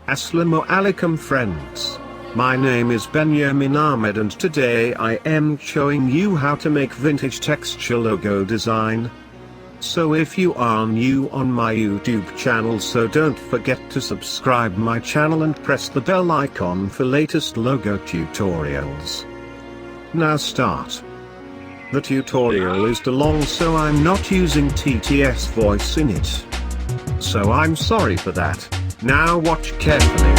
Assalamu alaikum friends. My name is Benjamin Ahmed and today I am showing you how to make vintage texture logo design. So if you are new on my YouTube channel, so don't forget to subscribe my channel and press the bell icon for latest logo tutorials. Now start. The tutorial is too long, so I'm not using TTS voice in it. So I'm sorry for that. Now watch carefully.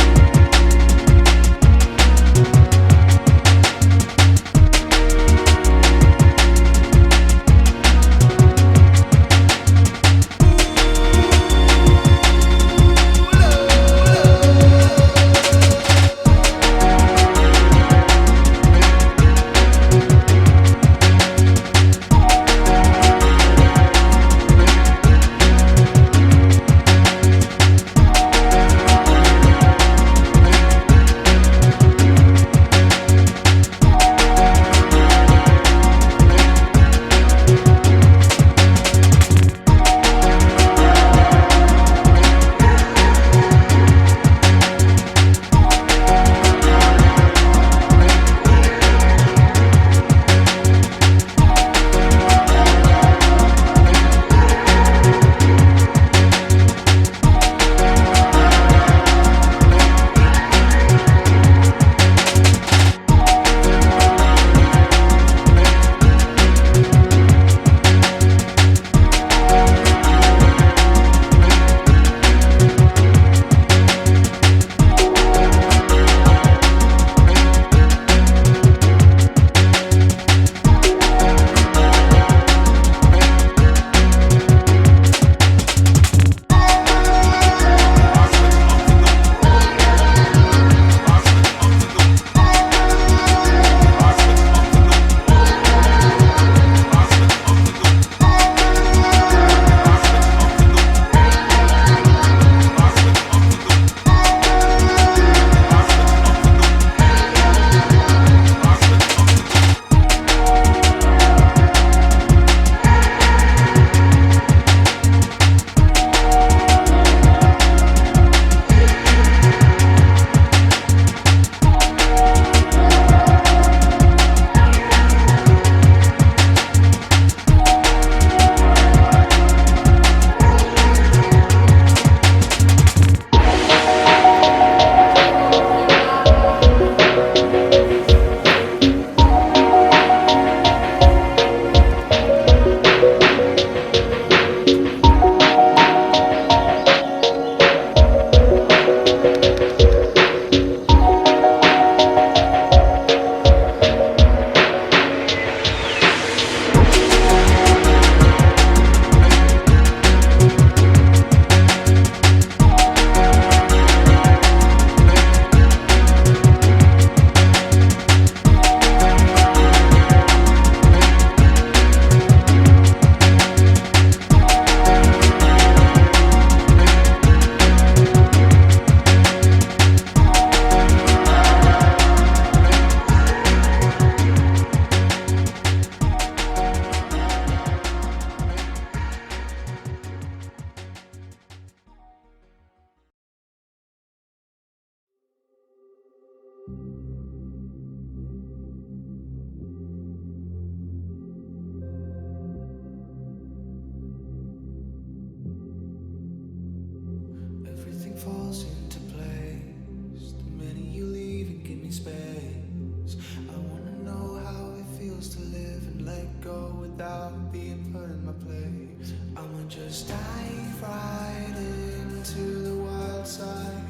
Falls into place the minute you leave and give me space. I wanna know how it feels to live and let go without being put in my place. I'ma just dive right into the wild side,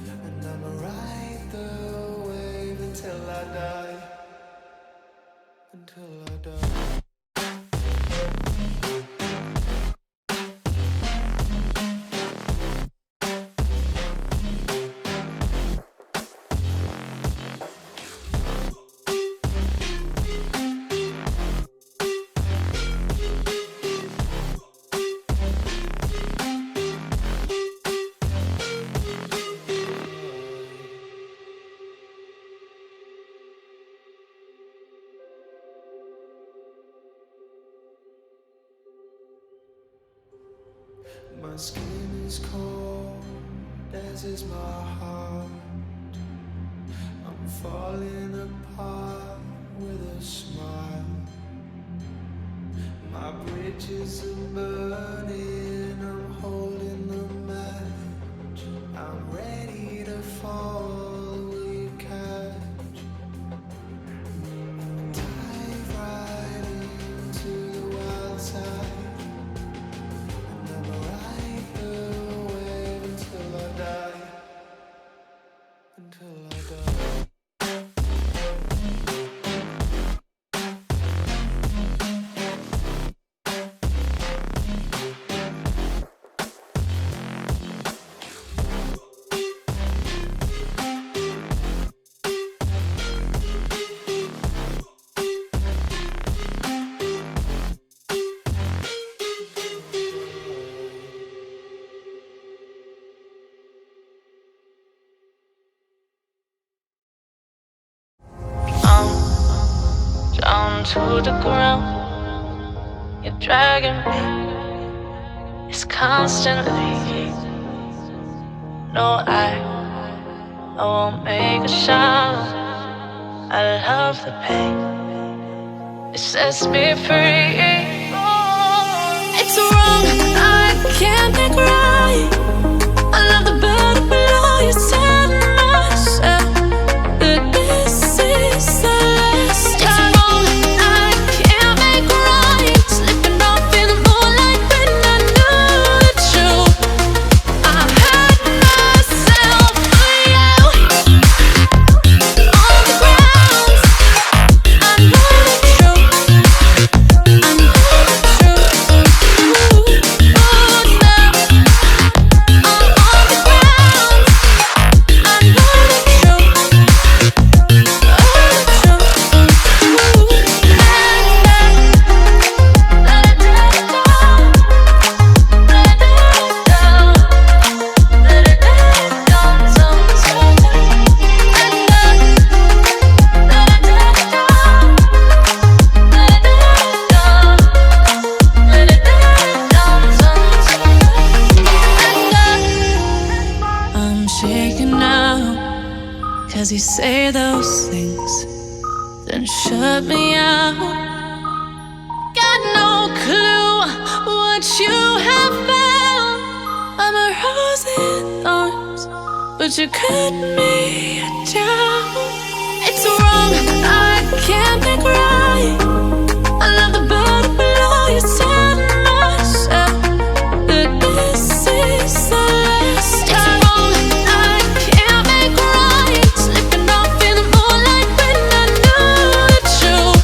and I'ma ride the wave until I die. Until I die. My skin is cold, as is my heart. I'm falling apart with a smile. My bridges are burning, I'm holding the match. I'm ready to fall, will you catch? Dive right into the wild side, and I'm right the wave until I die. Until I die. Down to the ground, you're dragging me. It's constantly. No, I won't make a sound. I love the pain. It sets me free. It's wrong, I can't make right. I love the better below. You said myself that this is the last time. It's wrong, I can't make right. Slipping off in the moonlight when I knew the truth. I hurt myself for you. On the ground, I know the truth. I know the truth. Oh, now I'm on the ground. I know the truth. I'm shaking now, 'cause you say those things, then shut me out. Got no clue what you have found. I'm a rose in thorns, but you cut me down. It's wrong, I can't make right. I love the better below. You said myself that this is the last time. It's wrong, I can't make right. Slipping off in the moonlight when I knew the truth.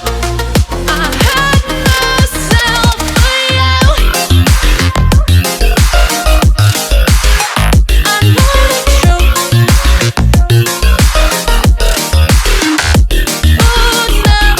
I hurt myself for you. I know the truth. Oh, now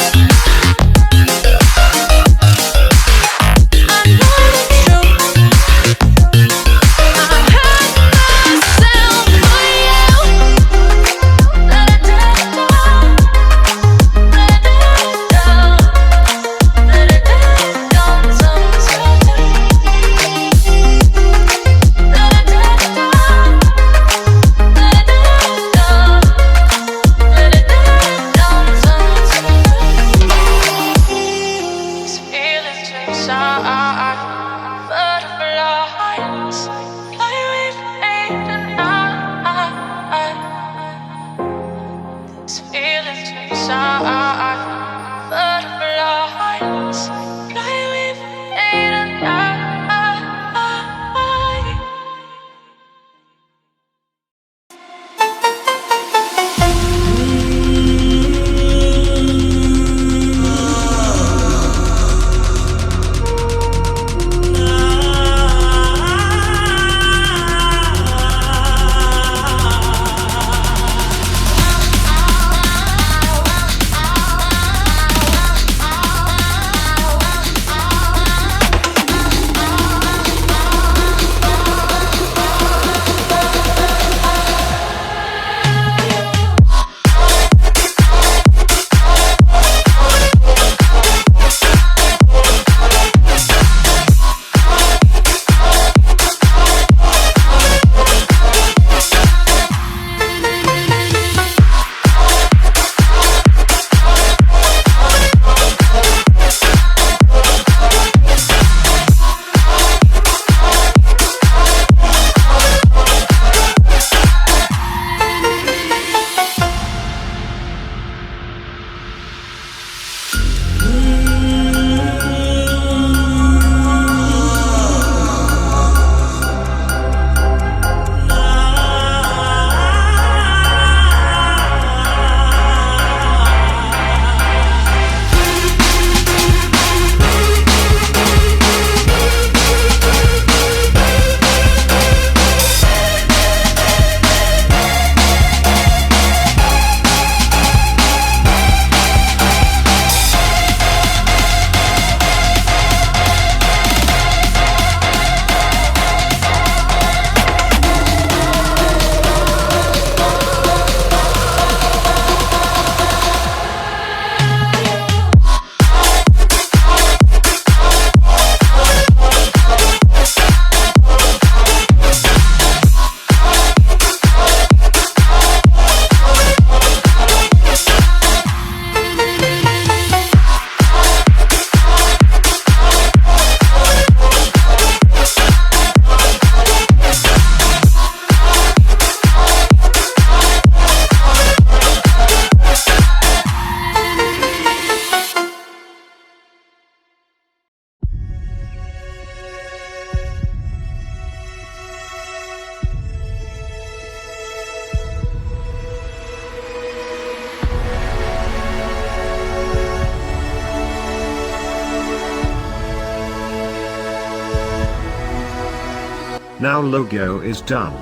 Now logo is done.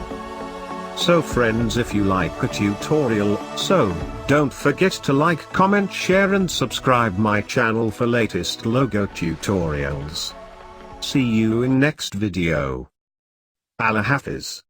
So friends, if you like a tutorial, don't forget to like, comment, share and subscribe my channel for latest logo tutorials. See you in next video. Allah Hafiz.